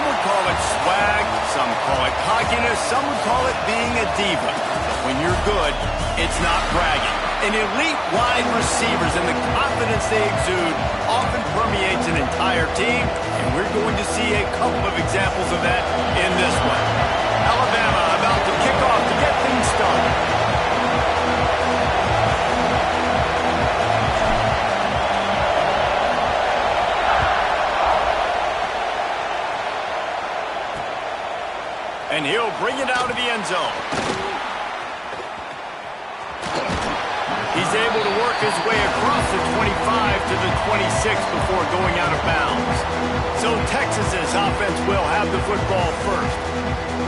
Some would call it swag, some call it cockiness, some would call it being a diva. But when you're good, it's not bragging. An elite wide receivers and the confidence they exude often permeates an entire team, and we're going to see a couple of examples of that in this one. Alabama about to kick off to get things started. And he'll bring it out of the end zone. He's able to work his way across the 25 to the 26 before going out of bounds. So Texas's offense will have the football first.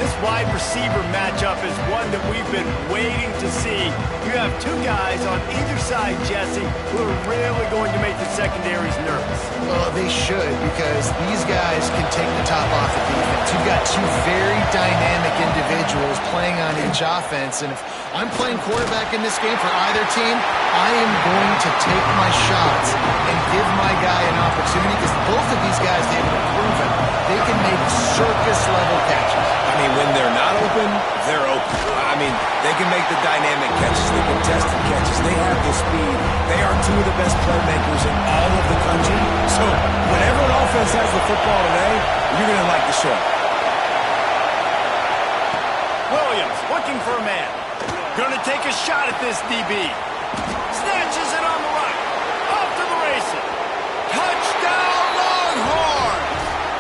This wide receiver matchup is one that we've been waiting to see. You have two guys on either side, Jesse, who are really going to make the secondaries nervous. Well, they should, because these guys can take the top off the defense. You've got two very dynamic individuals playing on each offense, and if I'm playing quarterback in this game for either team, I am going to take my shots and give my guy an opportunity, because both of these guys, they've proven they can make circus-level catches. I mean, when they're not open, they're open. I mean, they can make the dynamic catches, the contested catches. They have the speed. They are two of the best playmakers in all of the country. So whenever an offense has the football today, you're going to like the show. Williams looking for a man. Going to take a shot at this DB. Snatches it on the right. Off to the races. Touchdown, Longhorns!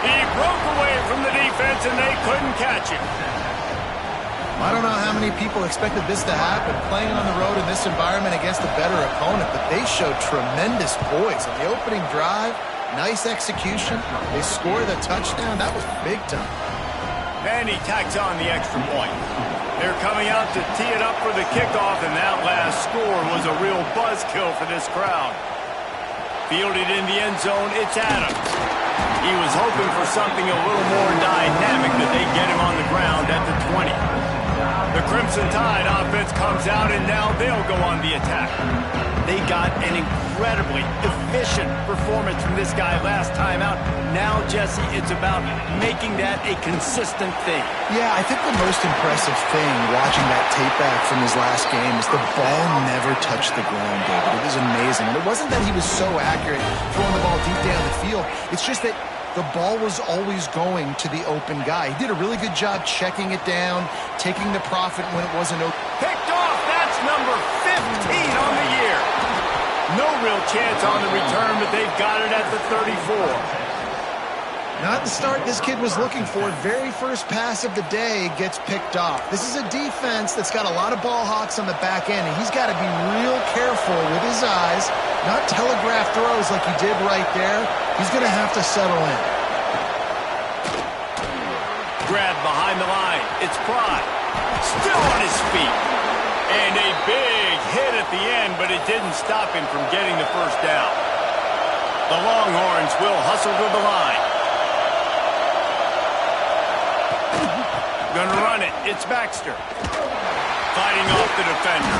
He broke away from the defense and they couldn't catch him. I don't know how many people expected this to happen, playing on the road in this environment against a better opponent, but they showed tremendous poise. On the opening drive, nice execution. They scored a touchdown. That was big time. And he tacks on the extra point. They're coming out to tee it up for the kickoff, and that last score was a real buzzkill for this crowd. Fielded in the end zone, it's Adams. He was hoping for something a little more dynamic, that they get him on the ground at the 20. The Crimson Tide offense comes out, and now they'll go on the attack. They got an incredibly efficient performance from this guy last time out. Now, Jesse, it's about making that a consistent thing. Yeah, I think the most impressive thing watching that tape back from his last game is the ball never touched the ground, David. It was amazing. And it wasn't that he was so accurate throwing the ball deep down the field. It's just that the ball was always going to the open guy. He did a really good job checking it down, taking the profit when it wasn't open. Picked off. That's number 15 on the year. No real chance on the return, but they've got it at the 34. Not the start this kid was looking for. Very first pass of the day gets picked off. This is a defense that's got a lot of ball hawks on the back end, and he's got to be real careful with his eyes, not telegraph throws like he did right there. He's going to have to settle in. Grab behind the line. It's Pride. Still on his feet. And a big hit at the end, but it didn't stop him from getting the first down. The Longhorns will hustle to the line. Gonna run it. It's Baxter. Fighting off the defender.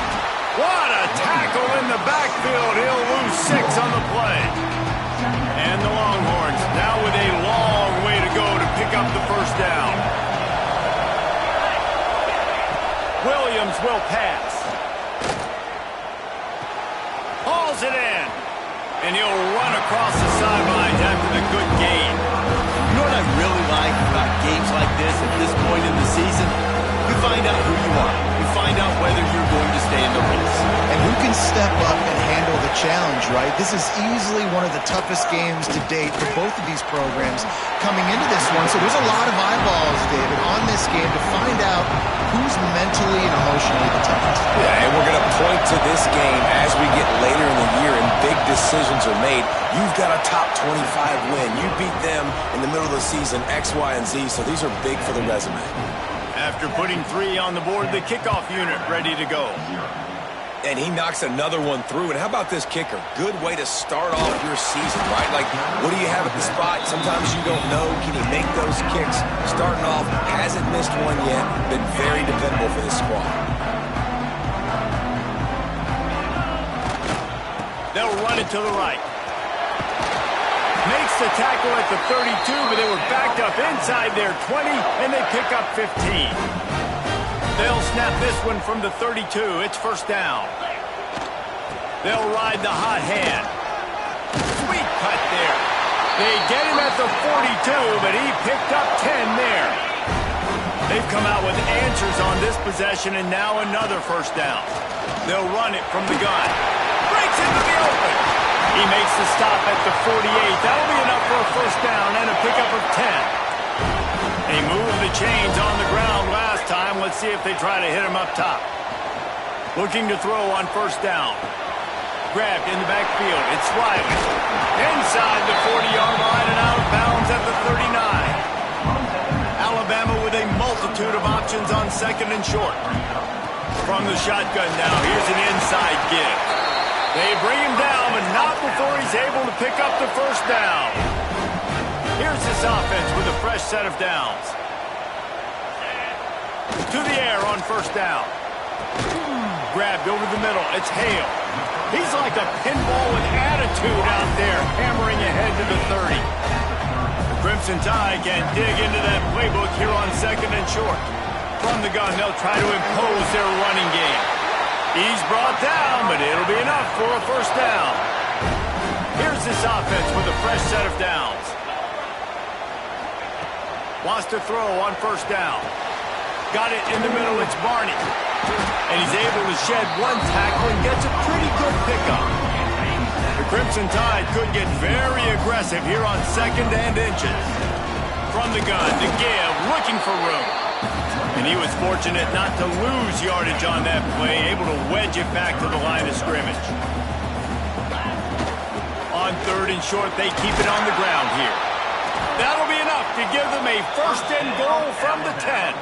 What a tackle in the backfield. He'll lose 6 on the play. And the Longhorns now with a long way to go to pick up the first down. Williams will pass. Hauls it in. And he'll run across the sidelines after the good gain. You know what I really like about games like this at this point in the season? You find out who you are. You find out whether you're going to stay in the race. And who can step up and handle the challenge, right? This is easily one of the toughest games to date for both of these programs coming into this one. So there's a lot of eyeballs, David, on this game to find out who's mentally and emotionally the toughest. Yeah, and we're going to point to this game as we get later in the year and big decisions are made. You've got a top 25 win. You beat them in the middle of the season, X, Y, and Z, so these are big for the resume. After putting 3 on the board, the kickoff unit ready to go. And he knocks another one through. And how about this kicker? Good way to start off your season, right? Like, what do you have at the spot? Sometimes you don't know. Can he make those kicks? Starting off, hasn't missed one yet. Been very dependable for this squad. They'll run it to the right. Makes the tackle at the 32, but they were backed up up inside their 20, and they pick up 15. They'll snap this one from the 32. It's first down. They'll ride the hot hand. Sweet cut there. They get him at the 42, but he picked up 10 there. They've come out with answers on this possession, and now another first down. They'll run it from the gun. Breaks into the open. He makes the stop at the 48. That'll be enough for a first down and a pickup of 10. They moved the chains on the ground last time. Let's see if they try to hit him up top. Looking to throw on first down. Grabbed in the backfield. It's Riley. Inside the 40-yard line and out of bounds at the 39. Alabama with a multitude of options on second and short. From the shotgun now, here's an inside give. They bring him down, but not before he's able to pick up the first down. Here's this offense with a fresh set of downs. To the air on first down. Grabbed over the middle. It's Hale. He's like a pinball with attitude out there, hammering ahead to the 30. The Crimson Tide can dig into that playbook here on second and short. From the gun, they'll try to impose their running game. He's brought down, but it'll be enough for a first down. Here's this offense with a fresh set of downs. Wants to throw on first down. Got it in the middle, it's Barney. And he's able to shed one tackle and gets a pretty good pickup. The Crimson Tide could get very aggressive here on second and inches. From the gun, to give, looking for room. And he was fortunate not to lose yardage on that play, able to wedge it back to the line of scrimmage. On third and short, they keep it on the ground here. That'll be enough to give them a first and goal from the 10.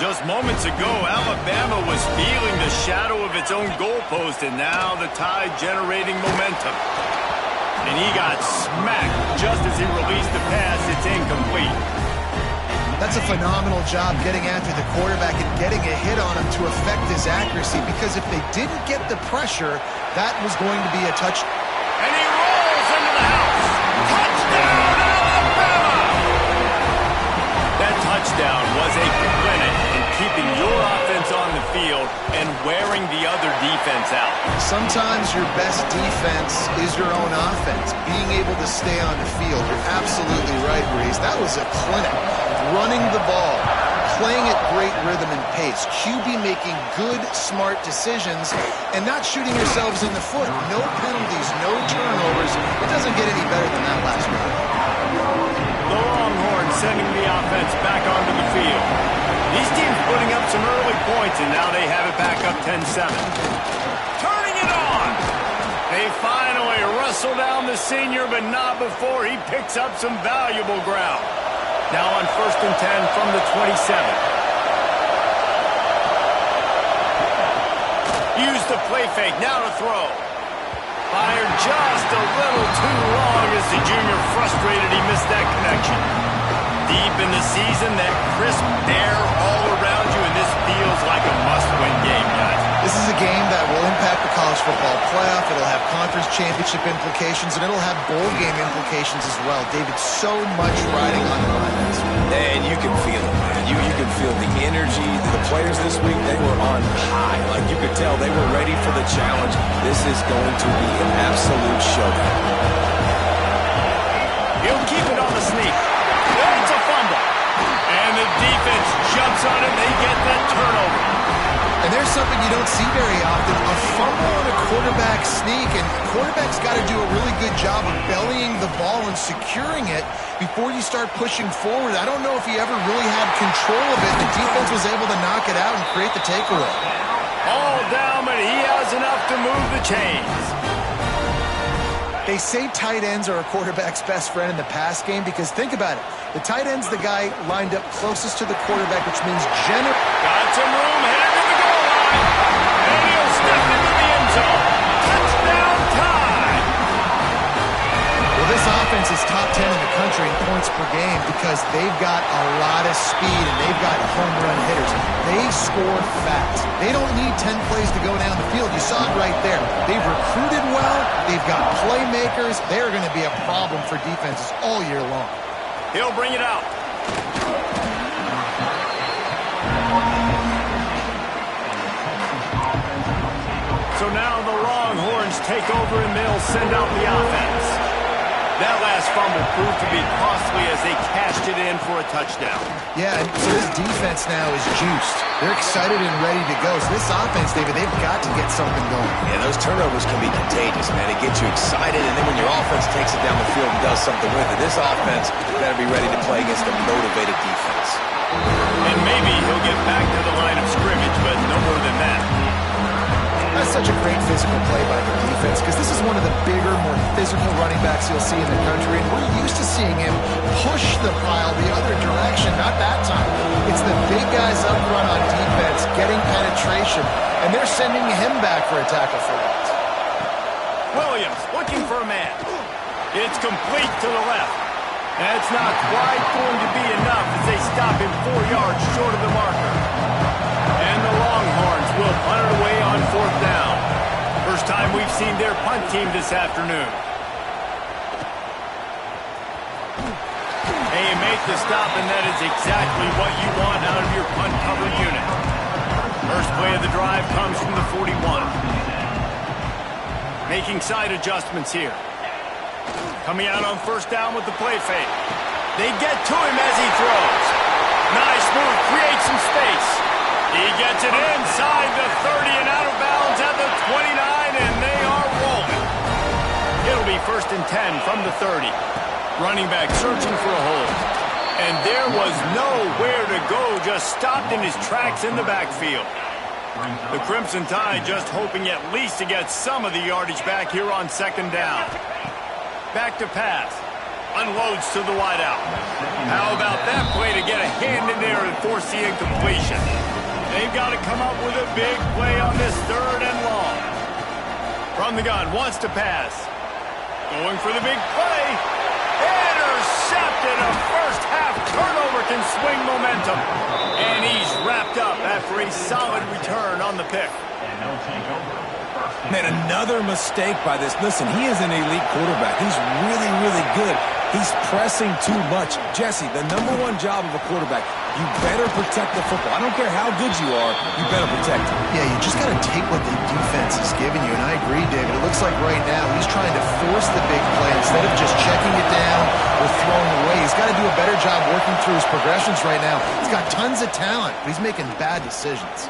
Just moments ago, Alabama was feeling the shadow of its own goalpost, and now the Tide generating momentum. And he got smacked just as he released the pass. It's incomplete. That's a phenomenal job getting after the quarterback and getting a hit on him to affect his accuracy, because if they didn't get the pressure, that was going to be a touch. And he rolls into the house. Touchdown, Alabama! That touchdown was a clinic in keeping your offense on the field and wearing the other defense out. Sometimes your best defense is your own offense. Being able to stay on the field. You're absolutely right, Reese. That was a clinic. Running the ball, playing at great rhythm and pace, QB making good, smart decisions, and not shooting yourselves in the foot. No penalties, no turnovers. It doesn't get any better than that last round. The Longhorns sending the offense back onto the field. These teams putting up some early points, and now they have it back up 10-7. Turning it on! They finally wrestle down the senior, but not before he picks up some valuable ground. Now on first and 10 from the 27. Use the play fake, now to throw. Fired just a little too long as the junior frustrated he missed that connection. Deep in the season, that crisp air all around you, and this feels like a must-win game, guys. This is a game that will impact the college football playoff. It'll have conference championship implications, and it'll have bowl game implications as well. David, so much riding on the line. And you can feel it, man. You can feel the energy. The players this week, they were on high. Like you could tell, they were ready for the challenge. This is going to be an absolute showdown. He'll keep it on the sneak. There's a fumble. And the defense jumps on it. They get that turnover. And there's something you don't see very often, a fumble on a quarterback sneak, and quarterback's got to do a really good job of bellying the ball and securing it before you start pushing forward. I don't know if he ever really had control of it. The defense was able to knock it out and create the takeaway. All down, but he has enough to move the chains. They say tight ends are a quarterback's best friend in the pass game because think about it. The tight end's the guy lined up closest to the quarterback, which means generally... Got some room, headed to the goal line. And he'll step into the end zone. Touchdown time. Well, this offense is top 10 in the country in points per game because they've got a lot of speed and they've got home run hitters. They score fast. They don't need 10 plays to go down the field. You saw it right there. They've recruited well. They've got playmakers. They're going to be a problem for defenses all year long. He'll bring it out. So now the Longhorns take over and they'll send out the offense. That last fumble proved to be costly as they cashed it in for a touchdown. Yeah, and so this defense now is juiced. They're excited and ready to go. So this offense, David, they've got to get something going. Yeah, those turnovers can be contagious, man. It gets you excited, and then when your offense takes it down the field and does something with it, this offense better be ready to play against a motivated defense. And maybe he'll get back to the line of scrimmage, but no more than that. That's such a great physical play by the defense because this is one of the bigger, more physical running backs you'll see in the country, and we're used to seeing him push the pile the other direction. Not that time. It's the big guys up front on defense getting penetration, and they're sending him back for a tackle for loss. Williams looking for a man. It's complete to the left. That's not quite going to be enough as they stop him 4 yards short of the marker. And the Longhorns will punt it away on 4th down. First time we've seen their punt team this afternoon. They make the stop, and that is exactly what you want out of your punt cover unit. First play of the drive comes from the 41. Making side adjustments here. Coming out on 1st down with the play fake. They get to him as he throws. Nice move, creates some space. He gets it inside the 30 and out of bounds at the 29, and they are rolling. It'll be 1st and 10 from the 30. Running back searching for a hole. And there was nowhere to go, just stopped in his tracks in the backfield. The Crimson Tide just hoping at least to get some of the yardage back here on 2nd down. Back to pass. Unloads to the wideout. How about that play to get a hand in there and force the incompletion? They've got to come up with a big play on this 3rd and long. From the gun, wants to pass. Going for the big play. Intercepted. A first-half turnover can swing momentum. And he's wrapped up after a solid return on the pick. Man, another mistake by this. Listen, he is an elite quarterback. He's really, really good. He's pressing too much. Jesse, the #1 job of a quarterback, you better protect the football. I don't care how good you are, you better protect it. Yeah, you just got to take what the defense is giving you, and I agree, David. It looks like right now he's trying to force the big play instead of just checking it down or throwing away. He's got to do a better job working through his progressions right now. He's got tons of talent, but he's making bad decisions.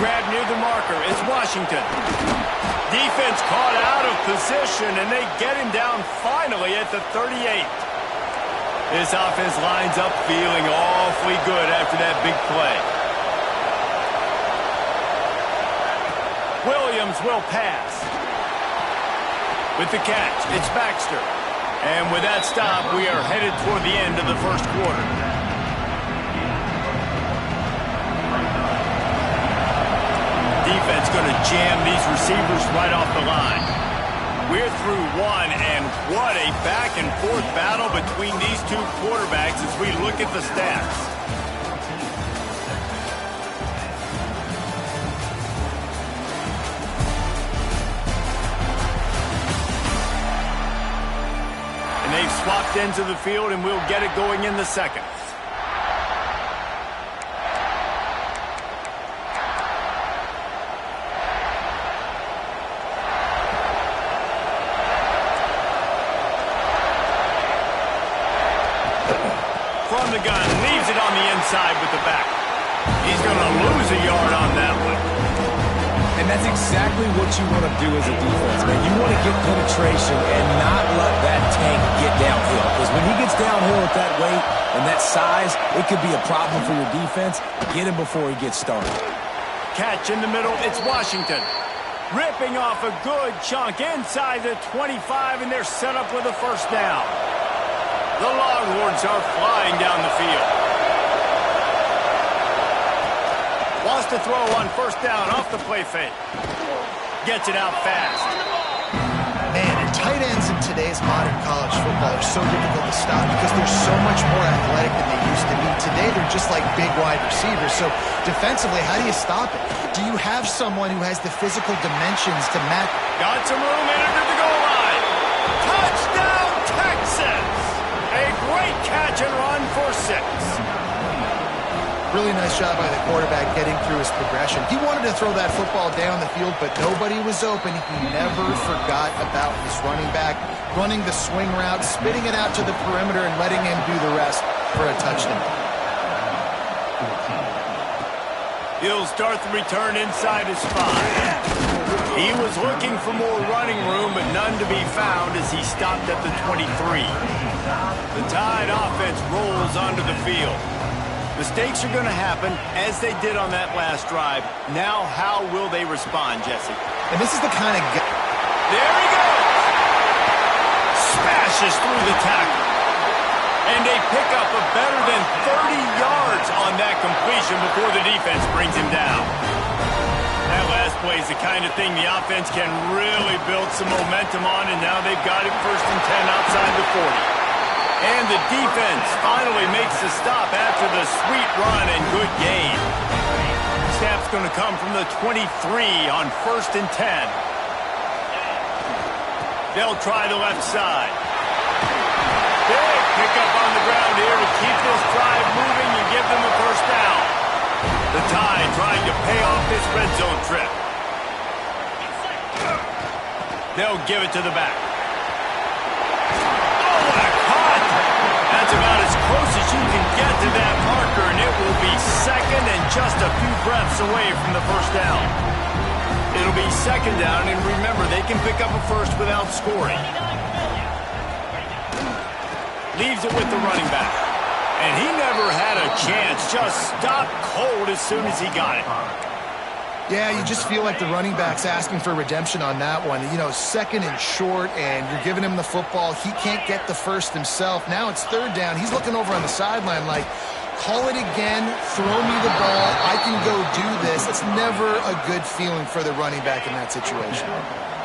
Grab near the marker is Washington. Defense caught out of position, and they get him down finally at the 38. This offense lines up feeling awfully good after that big play. Williams will pass. With the catch, it's Baxter. And with that stop, we are headed toward the end of the 1st quarter. Defense going to jam these receivers right off the line. We're through 1, and what a back-and-forth battle between these two quarterbacks as we look at the stats. And they've swapped ends of the field, and we'll get it going in the 2nd. From the gun, leaves it on the inside with the back. He's going to lose a yard on that one. And that's exactly what you want to do as a defense, man. You want to get penetration and not let that tank get downhill. Because when he gets downhill at that weight and that size, it could be a problem for your defense. Get him before he gets started. Catch in the middle, it's Washington. Ripping off a good chunk inside the 25, and they're set up with a 1st down. The Longhorns are flying down the field. Wants to throw on 1st down off the play fake. Gets it out fast. Man, and tight ends in today's modern college football are so difficult to stop because they're so much more athletic than they used to be. Today, they're just like big wide receivers. So defensively, how do you stop it? Do you have someone who has the physical dimensions to match? Got some room in under the goal line. Touchdown, Texas! Really nice job by the quarterback getting through his progression. He wanted to throw that football down the field, but nobody was open. He never forgot about his running back, running the swing route, spitting it out to the perimeter, and letting him do the rest for a touchdown. He'll start the return inside his 5. He was looking for more running room, but none to be found as he stopped at the 23. The Tide offense rolls onto the field. Mistakes are going to happen, as they did on that last drive. Now, how will they respond, Jesse? And this is the kind of guy. There he goes! Smashes through the tackle. And they pick up a better than 30 yards on that completion before the defense brings him down. That last play is the kind of thing the offense can really build some momentum on, and now they've got it 1st and 10 outside the 40. And the defense finally makes the stop after the sweet run and good gain. Snap's going to come from the 23 on 1st and 10. They'll try the left side. Big pickup on the ground here to keep this drive moving and give them a 1st down. The Tide trying to pay off this red zone trip. They'll give it to the back. That's about as close as you can get to that marker, and it will be 2nd and just a few breaths away from the 1st down. It'll be 2nd down, and remember, they can pick up a 1st without scoring. Leaves it with the running back. And he never had a chance, just stopped cold as soon as he got it. Yeah, you just feel like the running back's asking for redemption on that one. You know, 2nd and short, and you're giving him the football. He can't get the 1st himself. Now it's 3rd down. He's looking over on the sideline like, call it again, throw me the ball, I can go do this. It's never a good feeling for the running back in that situation.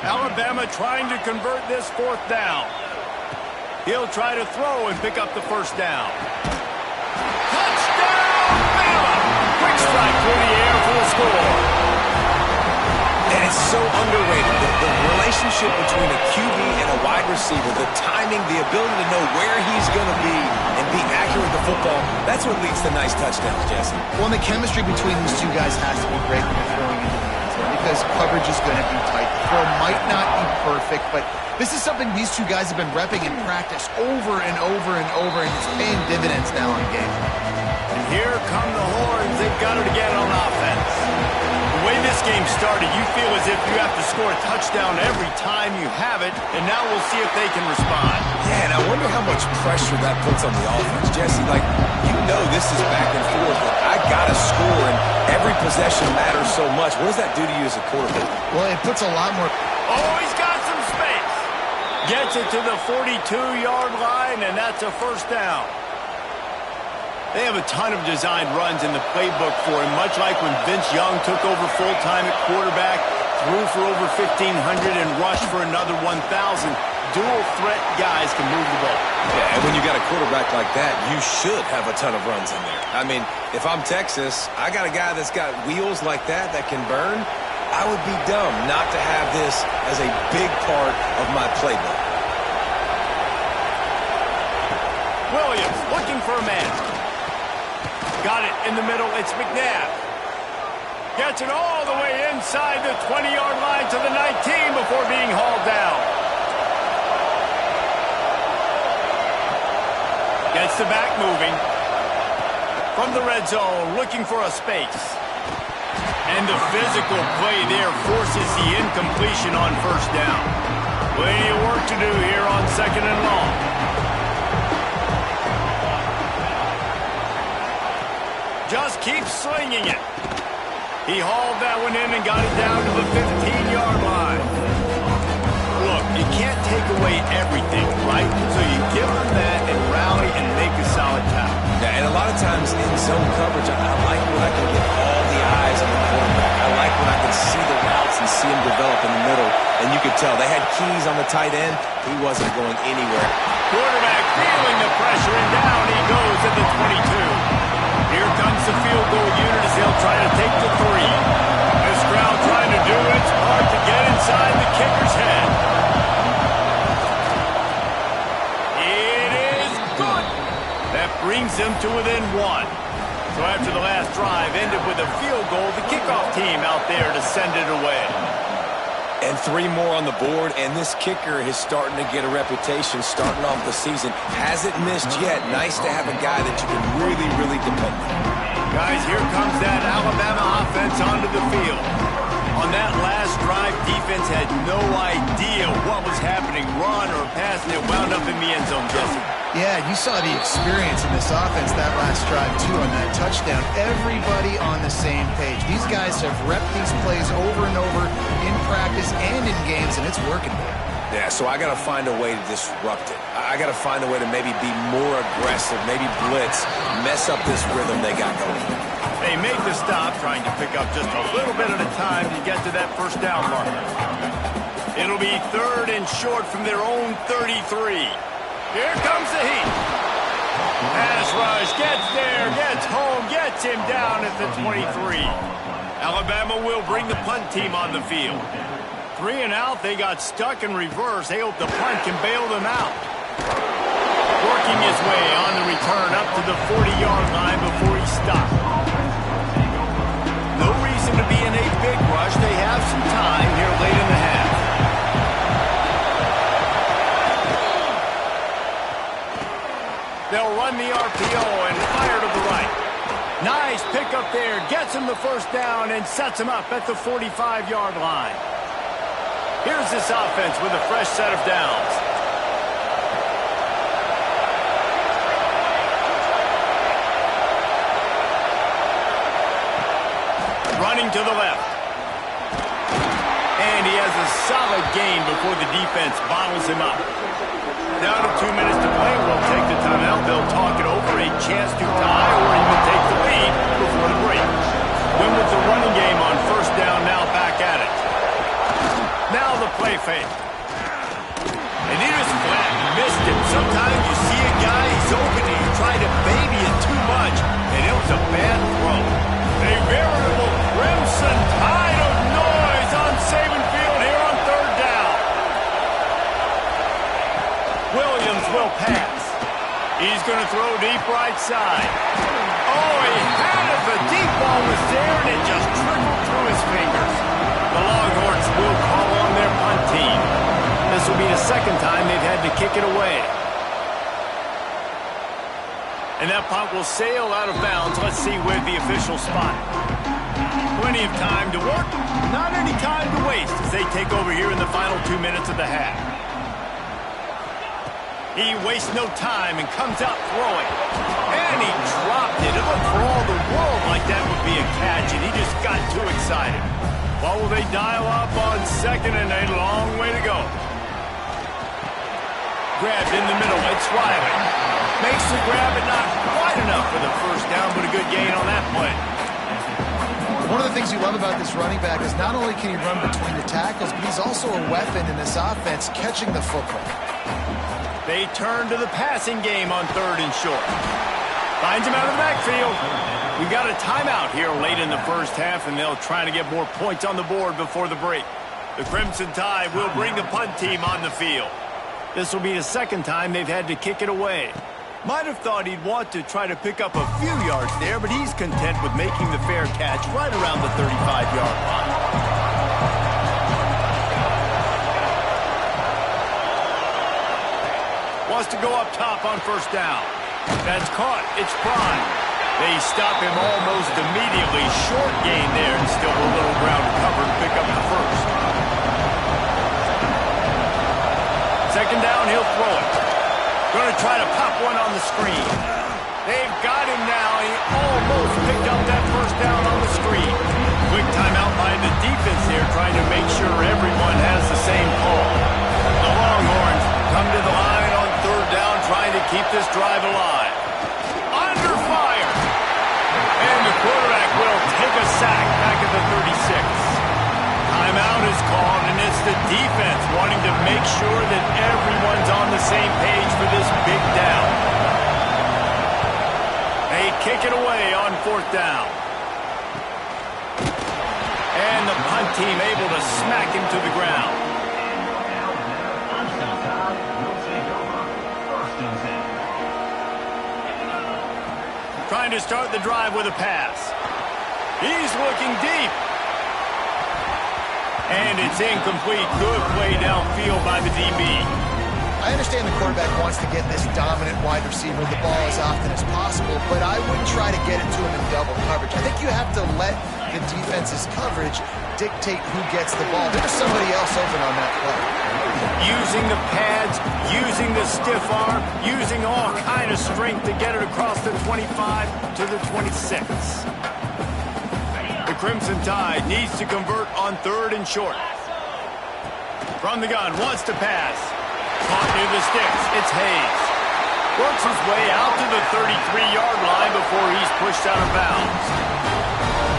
Alabama trying to convert this 4th down. He'll try to throw and pick up the 1st down. Touchdown, Bama! Quick strike through the air for the score. And it's so underrated. The relationship between a QB and a wide receiver, the timing, the ability to know where he's going to be and be accurate with the football, that's what leads to nice touchdowns, Jesse. Well, and the chemistry between these two guys has to be great when they're throwing into the end zone because coverage is going to be tight. The throw might not be perfect, but this is something these two guys have been repping in practice over and over and over, and it's paying dividends now in game. And here come the horns. They've got it again on offense. The way this game started, you feel as if you have to score a touchdown every time you have it, and now we'll see if they can respond. Yeah, and I wonder how much pressure that puts on the offense. Jesse, like, you know this is back and forth, but I got to score, and every possession matters so much. What does that do to you as a quarterback? Well, it puts a lot more... Oh, he's got some space. Gets it to the 42-yard line, and that's a 1st down. They have a ton of designed runs in the playbook for him, much like when Vince Young took over full-time at quarterback, threw for over 1,500 and rushed for another 1,000. Dual-threat guys can move the ball. Yeah, and when you got a quarterback like that, you should have a ton of runs in there. I mean, if I'm Texas, I got a guy that's got wheels like that can burn. I would be dumb not to have this as a big part of my playbook. Williams looking for a man. Got it in the middle. It's McNabb. Gets it all the way inside the 20-yard line to the 19 before being hauled down. Gets the back moving. From the red zone, looking for a space. And the physical play there forces the incompletion on 1st down. Plenty of work to do here on 2nd and long. Just keeps slinging it. He hauled that one in and got it down to the 15-yard line. Look, you can't take away everything, right? So you give them that and rally and make a solid tackle. Yeah, and a lot of times in zone coverage, I like when I can get all the eyes on the quarterback. I like when I can see the routes and see him develop in the middle. And you could tell they had keys on the tight end. He wasn't going anywhere. Quarterback feeling the pressure, and down he goes at the 22. Here comes the field goal unit as they'll try to take the 3. This crowd trying to do its part to get inside the kicker's head. It is good. That brings them to within 1. So after the last drive ended with a field goal, the kickoff team out there to send it away. And 3 more on the board, and this kicker is starting to get a reputation starting off the season. Hasn't missed yet. Nice to have a guy that you can really, really depend on. Guys, here comes that Alabama offense onto the field. On that last drive, defense had no idea what was happening, run or pass, and it wound up in the end zone, Jesse. Yeah, you saw the experience in this offense that last drive, too, on that touchdown. Everybody on the same page. These guys have repped these plays over and over in practice and in games, and it's working. Yeah, so I got to find a way to disrupt it. I got to find a way to maybe be more aggressive, maybe blitz, mess up this rhythm they got going. They make the stop, trying to pick up just a little bit at a time to get to that first down marker. It'll be 3rd and short from their own 33. Here comes the heat. Pass rush, gets there, gets home, gets him down at the 23. Alabama will bring the punt team on the field. 3 and out, they got stuck in reverse. They hope the punt can bail them out. Working his way on the return up to the 40-yard line before he stopped. No reason to be in a big rush. They have some time here late in the half. They'll run the RPO and fire to the right. Nice pickup there. Gets him the first down and sets him up at the 45-yard line. Here's this offense with a fresh set of downs. Running to the left. And he has a solid gain before the defense bottles him up. Down to 2 minutes to play. We'll take the timeout. They'll talk it over. A chance to tie or even take the lead before the break. Win with the running game on first down, now back at it. Now the play fake. And he just flat missed it. Sometimes you see a guy, he's open, and you try to baby it too much, and it was a bad throw. A veritable crimson tide of noise on Saban Field here on 3rd down. Williams will pass. He's going to throw deep right side. Oh, he had it. The deep ball was there, and it just trickled through his fingers. The Longhorns will call on their punt team. This will be the second time they've had to kick it away. And that punt will sail out of bounds. Let's see where the official spot. Plenty of time to work, not any time to waste as they take over here in the final 2 minutes of the half. He wastes no time and comes out throwing. And he dropped it. It looked for all the world like that would be a catch, and he just got too excited. What will they dial up on 2nd and a long way to go? Grabbed in the middle. It's Riley. Makes the grab, but not quite enough for the first down, but a good gain on that play. One of the things you love about this running back is not only can he run between the tackles, but he's also a weapon in this offense catching the football. They turn to the passing game on 3rd and short. Finds him out of the backfield. We've got a timeout here late in the first half, and they'll try to get more points on the board before the break. The Crimson Tide will bring the punt team on the field. This will be the second time they've had to kick it away. Might have thought he'd want to try to pick up a few yards there, but he's content with making the fair catch right around the 35-yard line. Wants to go up top on first down. That's caught. It's Prime. They stop him almost immediately. Short gain there, and still a little ground to cover to pick up the first. 2nd down, he'll throw it. Going to try to pop one on the screen. They've got him now. He almost picked up that first down on the screen. Quick timeout by the defense here, trying to make sure everyone has the same call. The Longhorns come to the line on 3rd down, trying to keep this drive alive. Under fire. And the quarterback will take a sack back at the 36. Timeout is called, and it's the defense wanting to make sure that everyone's on the same page for this big down. They kick it away on 4th down. And the punt team able to smack him to the ground. Trying to start the drive with a pass. He's looking deep. And it's incomplete. Good play downfield by the DB. I understand the quarterback wants to get this dominant wide receiver the ball as often as possible, but I wouldn't try to get it to him in double coverage. I think you have to let the defense's coverage dictate who gets the ball. There's somebody else open on that play. Using the pads, using the stiff arm, using all kind of strength to get it across the 25 to the 26. The Crimson Tide needs to convert on 3rd and short. From the gun, wants to pass. Caught near the sticks. It's Hayes. Works his way out to the 33-yard line before he's pushed out of bounds.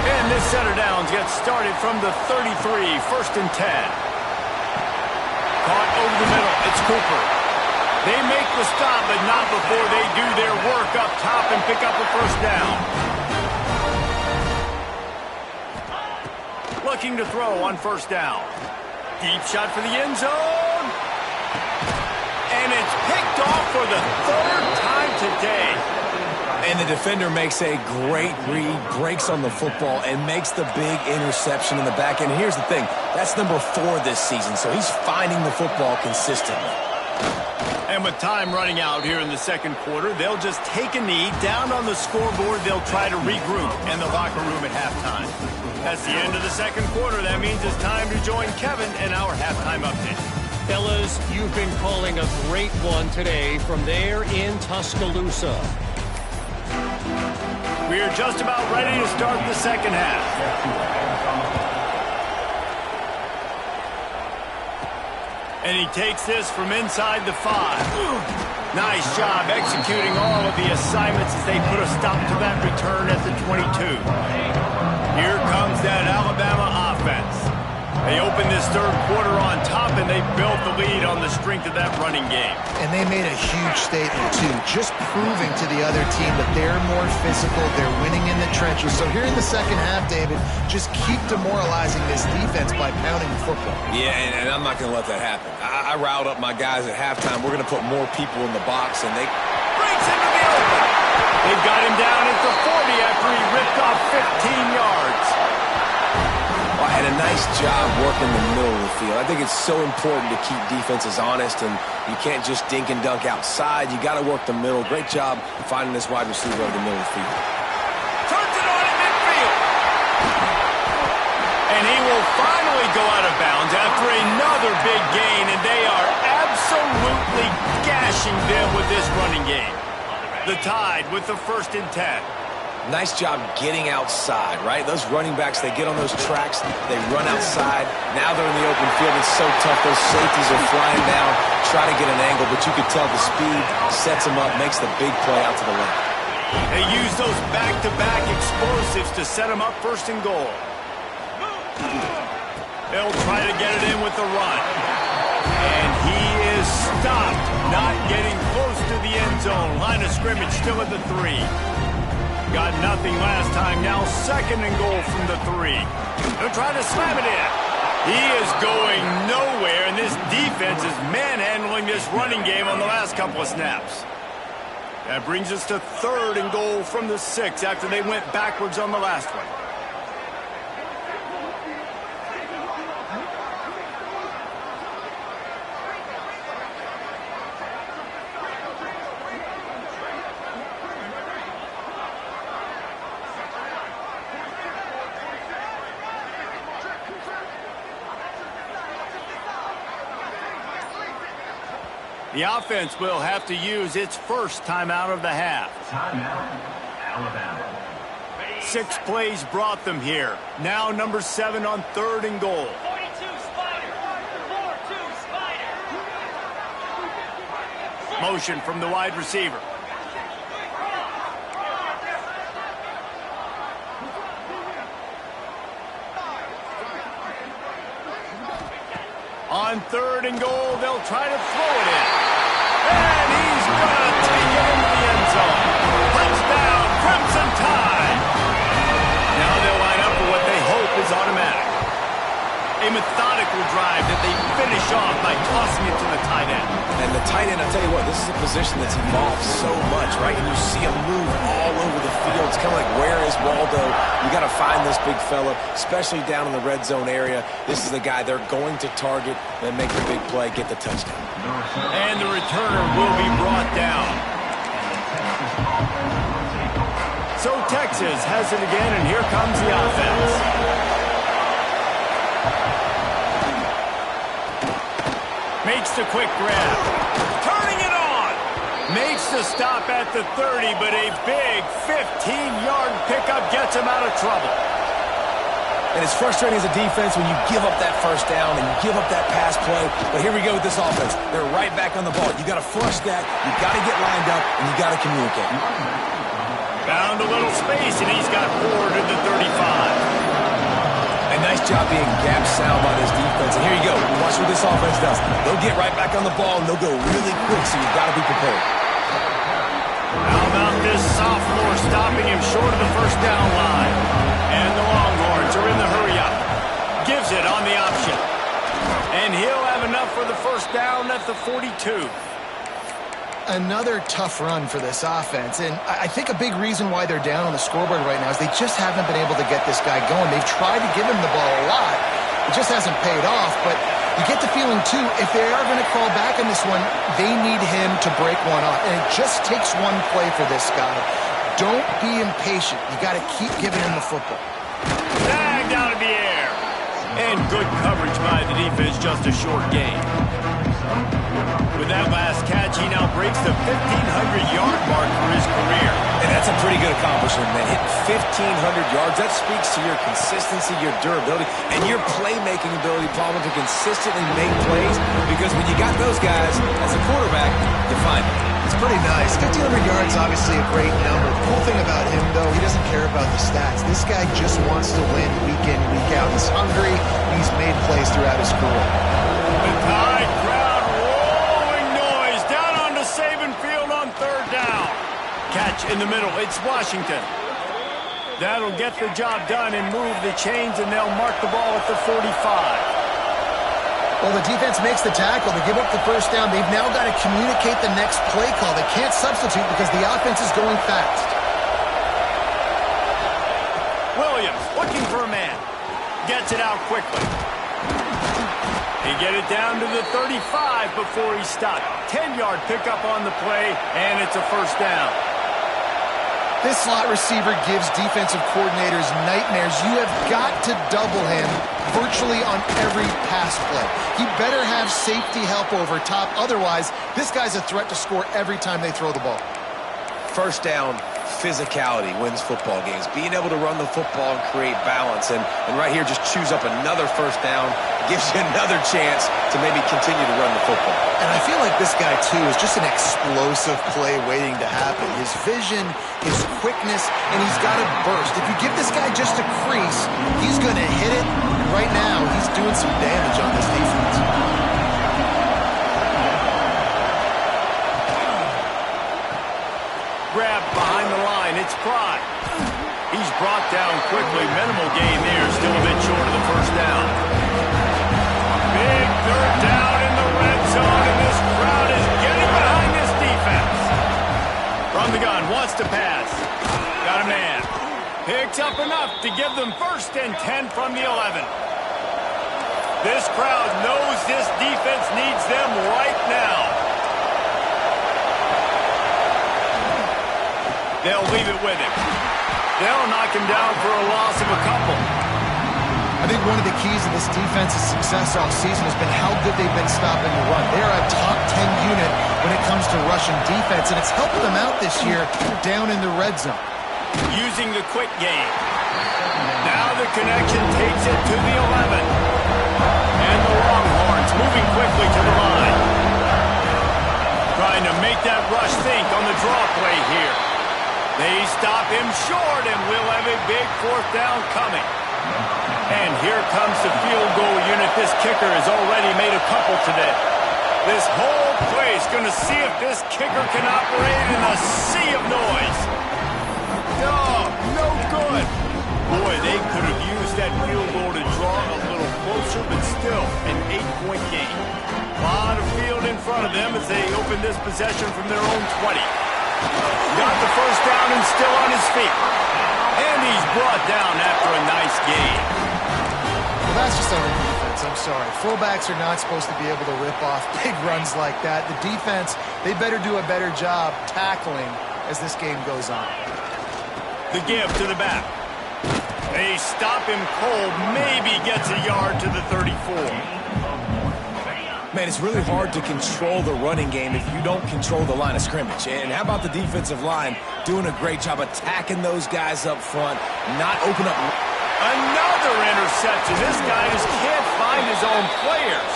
And this set of downs gets started from the 33, 1st and 10. Caught over the middle. It's Cooper. They make the stop, but not before they do their work up top and pick up a 1st down. Looking to throw on 1st down. Deep shot for the end zone. And it's picked off for the 3rd time today. And the defender makes a great read, breaks on the football, and makes the big interception in the back end. Here's the thing. That's number 4 this season, so he's finding the football consistently. And with time running out here in the 2nd quarter, they'll just take a knee. Down on the scoreboard, they'll try to regroup in the locker room at halftime. That's the end of the 2nd quarter. That means it's time to join Kevin in our halftime update. Fellas, you've been calling a great one today from there in Tuscaloosa. We are just about ready to start the 2nd half. And he takes this from inside the 5. Nice job executing all of the assignments as they put a stop to that return at the 22. Here comes that Alabama offense. They opened this 3rd quarter on top, and they built the lead on the strength of that running game. And they made a huge statement, too, just proving to the other team that they're more physical, they're winning in the trenches. So here in the 2nd half, David, just keep demoralizing this defense by pounding the football. Yeah, and I'm not going to let that happen. I riled up my guys at halftime. We're going to put more people in the box, and they breaks into the open. They've got him down at the 40 after he ripped off 15 yards. And a nice job working the middle of the field. I think it's so important to keep defenses honest, and you can't just dink and dunk outside. You got to work the middle. Great job finding this wide receiver over the middle of the field. Turns it on at midfield. And he will finally go out of bounds after another big gain, and they are absolutely gashing them with this running game. The Tide with the 1st and 10. Nice job getting outside, right? Those running backs, they get on those tracks, they run outside. Now they're in the open field. It's so tough. Those safeties are flying down, try to get an angle, but you can tell the speed sets them up, makes the big play out to the left. They use those back-to-back explosives to set them up 1st and goal. They'll try to get it in with the run. And he is stopped, not getting close to the end zone. Line of scrimmage still at the 3. Got nothing last time. Now 2nd and goal from the 3. They'll try to slam it in. He is going nowhere, and this defense is manhandling this running game on the last couple of snaps. That brings us to 3rd and goal from the 6 after they went backwards on the last one. The offense will have to use its 1st timeout of the half. Timeout, Alabama. 6 plays brought them here. Now number 7 on 3rd and goal. 42 Spider. 4-2 Spider. Motion from the wide receiver. On 3rd and goal, they'll try to throw it in. And he's going to take it into the end zone. Touchdown, Crimson Tide. Now they'll line up for what they hope is automatic. A methodical drive that they finish off by tossing it to the tight end. And the tight end, I'll tell you what, this is is a position that's evolved so much, right? And you see him move all over the field. It's kind of like, where is Waldo? You got to find this big fella, especially down in the red zone area. This is the guy they're going to target, then make the big play, get the touchdown. And the returner will be brought down. So Texas has it again, and here comes the offense. Makes the quick grab. Turning it on. Makes the stop at the 30, but a big 15-yard pickup gets him out of trouble. And it's frustrating as a defense when you give up that first down and you give up that pass play. But here we go with this offense. They're right back on the ball. You got to flush that. You got to get lined up, and you got to communicate. Found a little space, and he's got forward to the 35. A nice job being gap sound by this defense. And here you go. Watch what this offense does. They'll get right back on the ball, and they'll go really quick, so you've got to be prepared. How about this sophomore stopping him short of the first down line? And the Longhorns are in the hurry-up. Gives it on the option. And he'll have enough for the first down at the 42. Another tough run for this offense, and I think a big reason why they're down on the scoreboard right now is they just haven't been able to get this guy going. They've tried to give him the ball a lot. It just hasn't paid off, but you get the feeling, too, if they are going to crawl back in this one, they need him to break one off, and it just takes one play for this guy. Don't be impatient. You got to keep giving him the football. Tagged out of the air. And good coverage by the defense, just a short gain. With that last catch, he now breaks the 1,500-yard mark for his career. And that's a pretty good accomplishment, man. Hitting 1,500 yards, that speaks to your consistency, your durability, and your playmaking ability, Palmer, to consistently make plays. Because when you got those guys as a quarterback, you find them. It's pretty nice. 1,500 yards, obviously a great number. The cool thing about him, though, he doesn't care about the stats. This guy just wants to win week in, week out. He's hungry. He's made plays throughout his career. The Tide crowd rolling noise down onto Saban Field on third down. Catch in the middle. It's Washington. That'll get the job done and move the chains, and they'll mark the ball at the 45. Well, the defense makes the tackle. They give up the first down. They've now got to communicate the next play call. They can't substitute because the offense is going fast. Williams looking for a man. Gets it out quickly. He get it down to the 35 before he stopped. 10-yard pickup on the play, and it's a first down. This slot receiver gives defensive coordinators nightmares. You have got to double him virtually on every pass play. He better have safety help over top. Otherwise, this guy's a threat to score every time they throw the ball. First down, physicality wins football games. Being able to run the football and create balance. And right here, just choose up another first down. Gives you another chance to maybe continue to run the football. And I feel like this guy, too, is just an explosive play waiting to happen. His vision, his quickness, and he's got a burst. If you give this guy just a crease, he's going to hit it. Right now, he's doing some damage on this defense. Grab behind the line. It's Pride. He's brought down quickly. Minimal gain there. Still a bit short of the first down. Big third down in the red zone, and this crowd is getting behind this defense. From the gun, wants to pass. Got a man. Picks up enough to give them first and 10 from the 11. This crowd knows this defense needs them right now. They'll leave it with him. They'll knock him down for a loss of a couple. I think one of the keys of this defense's success all season has been how good they've been stopping the run. They're a top 10 unit when it comes to rushing defense, and it's helped them out this year down in the red zone. Using the quick game. Now the connection takes it to the 11. And the Longhorns moving quickly to the line. Trying to make that rush think on the draw play here. They stop him short, and we'll have a big fourth down coming. And here comes the field goal unit. This kicker has already made a couple today. This whole play is going to see if this kicker can operate in a sea of noise. Oh, no good. Boy, they could have used that field goal to draw a little closer, but still an 8-point game. A lot of field in front of of them as they open this possession from their own 20. Got the first down and still on his feet. And he's brought down after a nice gain. Well, that's just on the defense. I'm sorry. Fullbacks are not supposed to be able to rip off big runs like that. The defense, they better do a better job tackling as this game goes on. The give to the back. They stop him cold. Maybe gets a yard to the 34. Man, it's really hard to control the running game if you don't control the line of scrimmage. And how about the defensive line doing a great job attacking those guys up front, not open up. Another interception. This guy just can't find his own players.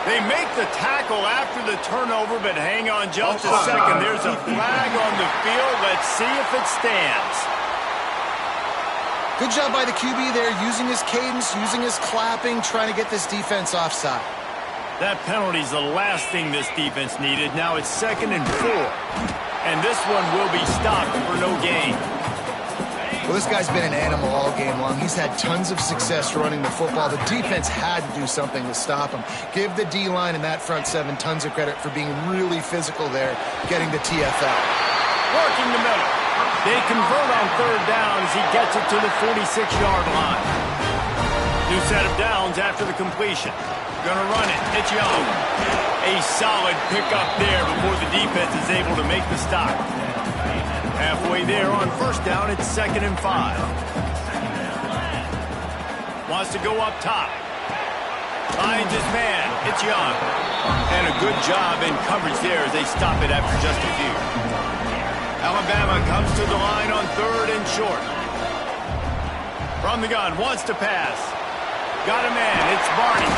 They make the tackle after the turnover, but hang on just a second. There's a flag on the field. Let's see if it stands. Good job by the QB there, using his cadence, using his clapping, trying to get this defense offside. That penalty's the last thing this defense needed. Now it's 2nd and 4. And this one will be stopped for no gain. Well, this guy's been an animal all game long. He's had tons of success running the football. The defense had to do something to stop him. Give the D-line and that front seven tons of credit for being really physical there, getting the TFL. Working the middle. They convert on 3rd down as he gets it to the 46-yard line. New set of downs after the completion. Gonna run it. It's Young. A solid pickup there before the defense is able to make the stop. Halfway there on 1st down, it's 2nd and 5. Wants to go up top. Finds his man. It's Young. And a good job in coverage there as they stop it after just a few. Alabama comes to the line on 3rd and short. From the gun, wants to pass. Got a man. It's Barney.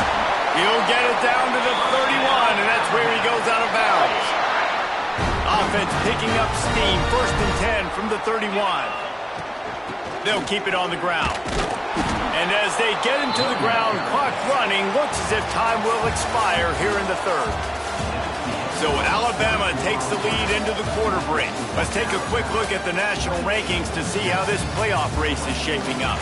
He'll get it down to the 31, and that's where he goes out of bounds. Offense picking up steam. 1st and 10 from the 31. They'll keep it on the ground. And as they get into the ground, clock running, looks as if time will expire here in the 3rd. So Alabama takes the lead into the quarter break. Let's take a quick look at the national rankings to see how this playoff race is shaping up.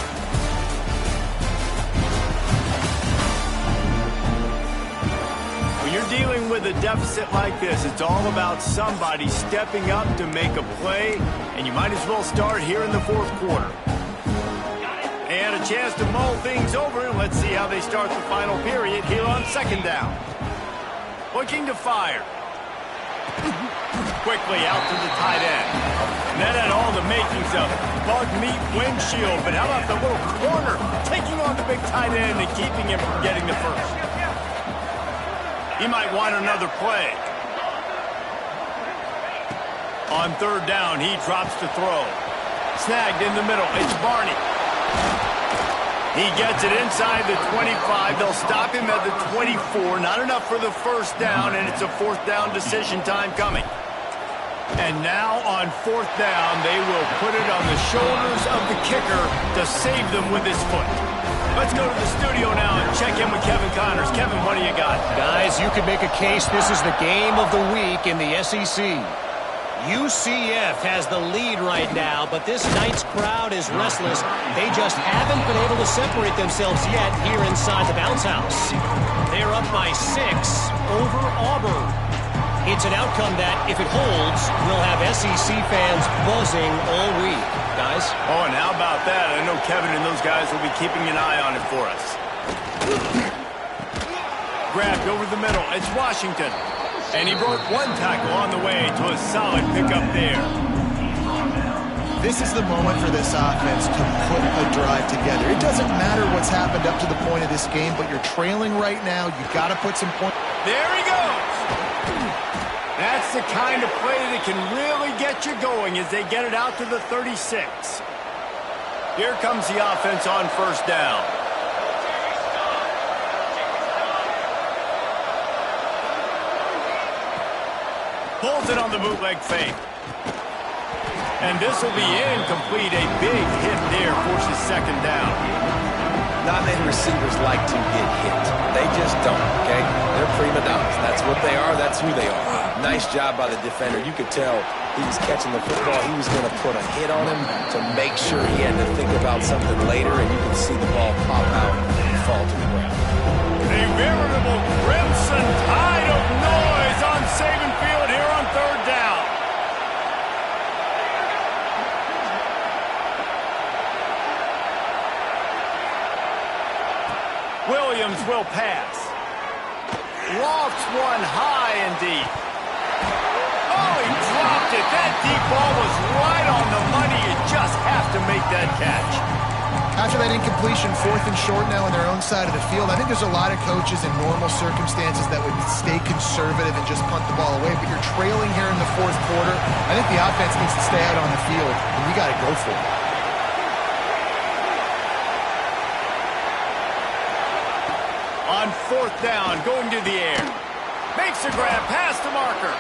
When you're dealing with a deficit like this, it's all about somebody stepping up to make a play, and you might as well start here in the 4th quarter. And a chance to mull things over. Let's see how they start the final period here on 2nd down. Looking to fire. Quickly out to the tight end. And that had all the makings of bug meat windshield, but how about the little corner taking on the big tight end and keeping him from getting the first? He might want another play. On 3rd down, he drops to throw. Snagged in the middle. It's Barney. He gets it inside the 25. They'll stop him at the 24. Not enough for the 1st down, and it's a 4th down decision time coming. And now on 4th down, they will put it on the shoulders of the kicker to save them with his foot. Let's go to the studio now and check in with Kevin Connors. Kevin, what do you got? Guys, you could make a case this is the game of the week in the SEC. UCF has the lead right now, but this night's crowd is restless. They just haven't been able to separate themselves yet here inside the bounce house. They're up by 6 over Auburn. It's an outcome that, if it holds, will have SEC fans buzzing all week. Guys? Oh, and how about that? I know Kevin and those guys will be keeping an eye on it for us. Grabbed over the middle. It's Washington. And he broke one tackle on the way to a solid pickup there. This is the moment for this offense to put a drive together. It doesn't matter what's happened up to the point of this game, but you're trailing right now. You've got to put some points. There he goes. That's the kind of play that can really get you going as they get it out to the 36. Here comes the offense on 1st down. Pulls it on the bootleg fake. And this will be incomplete. A big hit there forces 2nd down. Not many receivers like to get hit. They just don't, okay? They're prima donnas. That's what they are. That's who they are. Nice job by the defender. You could tell he was catching the football. He was going to put a hit on him to make sure he had to think about something later, and you can see the ball pop out and fall to the ground. A veritable crimson tide of noise is on saving field here on third down. Williams will pass. Lofts one high and deep. Oh, he dropped it. That deep ball was right on the money. You just have to make that catch. After that incompletion, 4th and short now on their own side of the field, I think there's a lot of coaches in normal circumstances that would stay conservative and just punt the ball away. But you're trailing here in the 4th quarter. I think the offense needs to stay out on the field, and you got to go for it. On 4th down, going to the air. Makes a grab past the marker.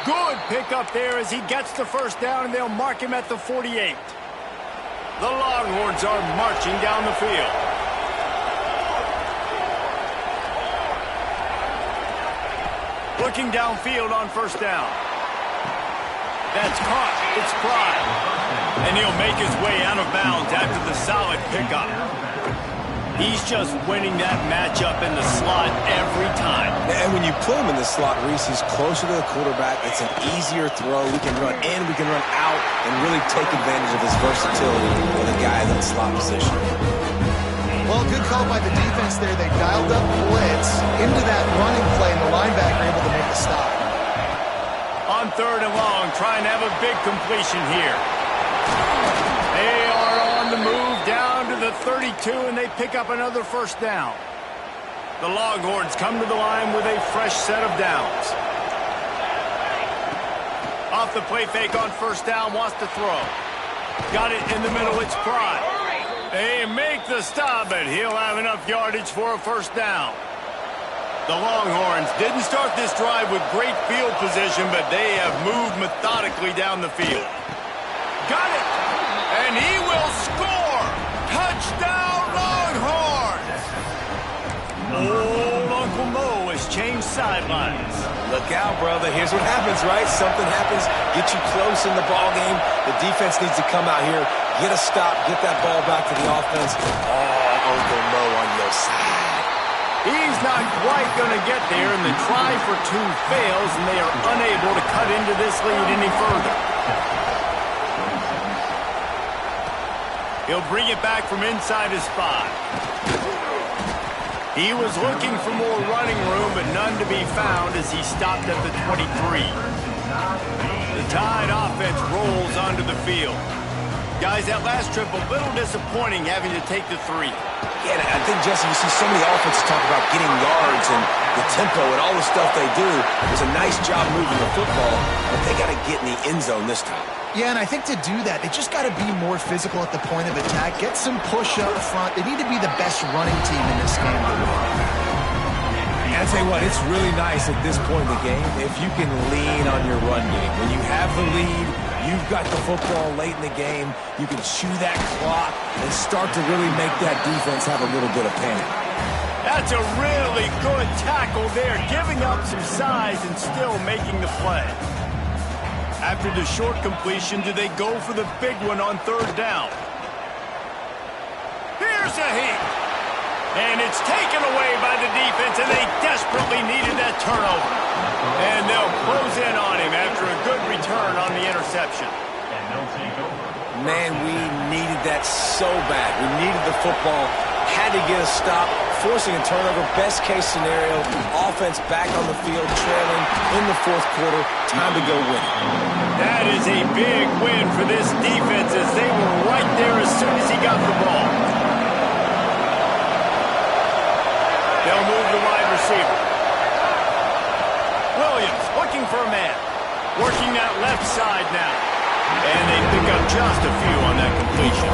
Good pickup there as he gets the first down, and they'll mark him at the 48. The Longhorns are marching down the field. Looking downfield on first down. That's caught. It's Pride. And he'll make his way out of bounds after the solid pickup. He's just winning that matchup in the slot every time. And when you put him in the slot, Reese, he's closer to the quarterback. It's an easier throw. We can run in, we can run out, and really take advantage of his versatility with a guy in that slot position. Well, good call by the defense there. They dialed up blitz into that running play, and the linebacker able to make the stop. On 3rd and long, trying to have a big completion here. They are on the move down to the 32, and they pick up another first down. The Longhorns come to the line with a fresh set of downs. Off the play fake on first down, wants to throw. Got it in the middle, it's Pride. They make the stop, but he'll have enough yardage for a first down. The Longhorns didn't start this drive with great field position, but they have moved methodically down the field. Got it! And he will score! Touchdown, Longhorns! Old Uncle Mo has changed sidelines. Look out, brother. Here's what happens, right? Something happens, get you close in the ball game. The defense needs to come out here, get a stop, get that ball back to the offense. Oh, Uncle Mo on your side. He's not quite going to get there, and the try for 2 fails, and they are unable to cut into this lead any further. He'll bring it back from inside his 5. He was looking for more running room, but none to be found as he stopped at the 23. The Tide offense rolls onto the field. Guys, that last trip a little disappointing having to take the 3. Yeah, I think, Jesse, you see so many offenses talk about getting yards and the tempo and all the stuff they do. It was a nice job moving the football, but they got to get in the end zone this time. Yeah, and I think to do that, they just got to be more physical at the point of attack, get some push up front. They need to be the best running team in this game. And I'll tell you what, it's really nice at this point in the game if you can lean on your run game. When you have the lead, you've got the football late in the game, you can chew that clock and start to really make that defense have a little bit of panic. That's a really good tackle there, giving up some size and still making the play. After the short completion, do they go for the big one on 3rd down? Here's a heat. And it's taken away by the defense, and they desperately needed that turnover. And they'll close in on him after a good return on the interception. And they'll take over. Man, we needed that so bad. We needed the football, had to get a stop, forcing a turnover. Best case scenario, offense back on the field, trailing in the 4th quarter. Time to go win. That is a big win for this defense as they were right there as soon as he got the ball. They'll move the wide receiver. Williams looking for a man. Working that left side now. And they pick up just a few on that completion.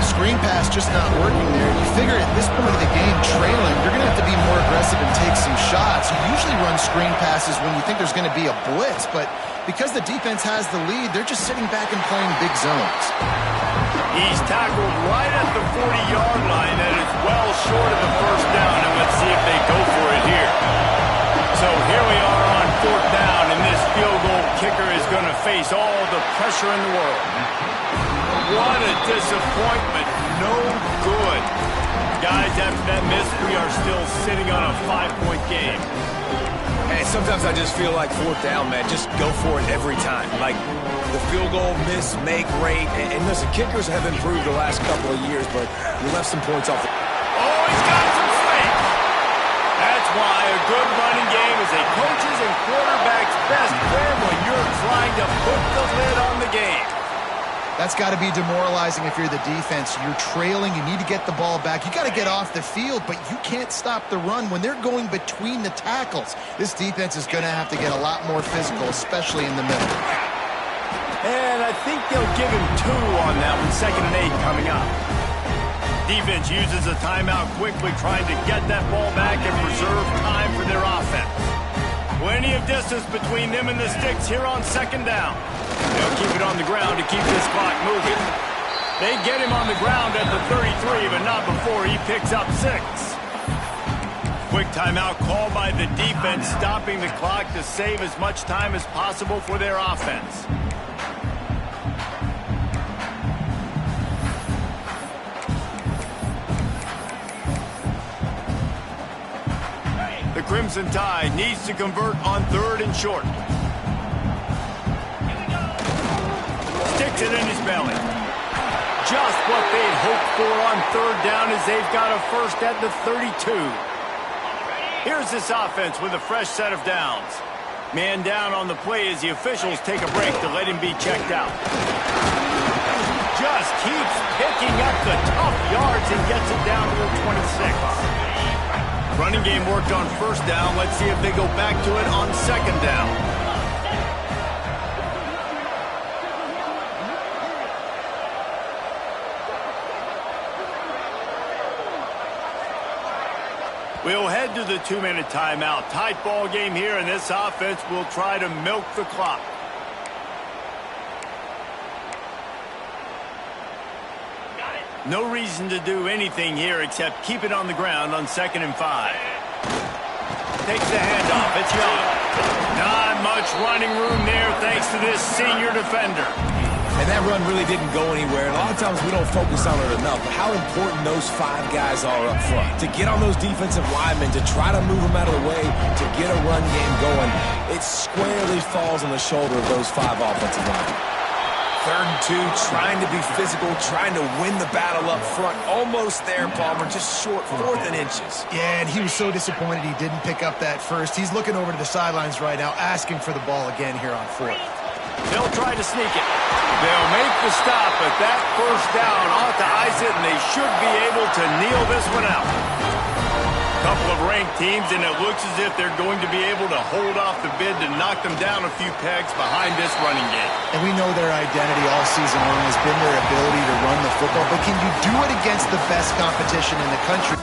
Screen pass just not working there. You figure at this point of the game, trailing, you're going to have to be more aggressive and take some shots. You usually run screen passes when you think there's going to be a blitz, but because the defense has the lead, they're just sitting back and playing big zones. He's tackled right at the 40-yard line. That is well short of the first down, and let's see if they go for it here. So here we are on 4th down, and this field goal kicker is going to face all the pressure in the world. What a disappointment. No good. Guys, after that miss, we are still sitting on a 5-point game. Hey, sometimes I just feel like fourth down, man. Just go for it every time. Like the field goal miss, make rate. And listen, kickers have improved the last couple of years, but you left some points off. Oh, he's got some space. That's why a good running game is a coach's and quarterback's best friend when you're trying to put the lid on the game. That's got to be demoralizing if you're the defense. You're trailing. You need to get the ball back. You got to get off the field, but you can't stop the run when they're going between the tackles. This defense is going to have to get a lot more physical, especially in the middle. And I think they'll give him 2 on that one. 2nd and 8 coming up. Defense uses a timeout quickly, trying to get that ball back and preserve time for their offense. Plenty of distance between them and the sticks here on 2nd down. They'll keep it on the ground to keep this clock moving. They get him on the ground at the 33, but not before he picks up 6. Quick timeout called by the defense, stopping the clock to save as much time as possible for their offense. The Crimson Tide needs to convert on 3rd and short. Sticks it in his belly. Just what they'd hoped for on 3rd down as they've got a first at the 32. Here's this offense with a fresh set of downs. Man down on the play as the officials take a break to let him be checked out. Just keeps picking up the tough yards and gets it down to the 26. Running game worked on 1st down. Let's see if they go back to it on 2nd down. We'll head to the 2-minute timeout. Tight ball game here, and this offense will try to milk the clock. No reason to do anything here except keep it on the ground on 2nd and 5. Takes the handoff. It's Young. Not much running room there thanks to this senior defender. And that run really didn't go anywhere. And a lot of times we don't focus on it enough. But how important those 5 guys are up front. To get on those defensive linemen, to try to move them out of the way, to get a run game going, it squarely falls on the shoulder of those 5 offensive linemen. 3rd and 2, trying to be physical, trying to win the battle up front. Almost there, Palmer, just short, 4th and inches. Yeah, and he was so disappointed he didn't pick up that first. He's looking over to the sidelines right now, asking for the ball again here on 4th. They'll try to sneak it. They'll make the stop, but that 1st down ought to ice it, and they should be able to kneel this one out. Couple of ranked teams, and it looks as if they're going to be able to hold off the bid to knock them down a few pegs behind this running game. And we know their identity all season long has been their ability to run the football, but can you do it against the best competition in the country?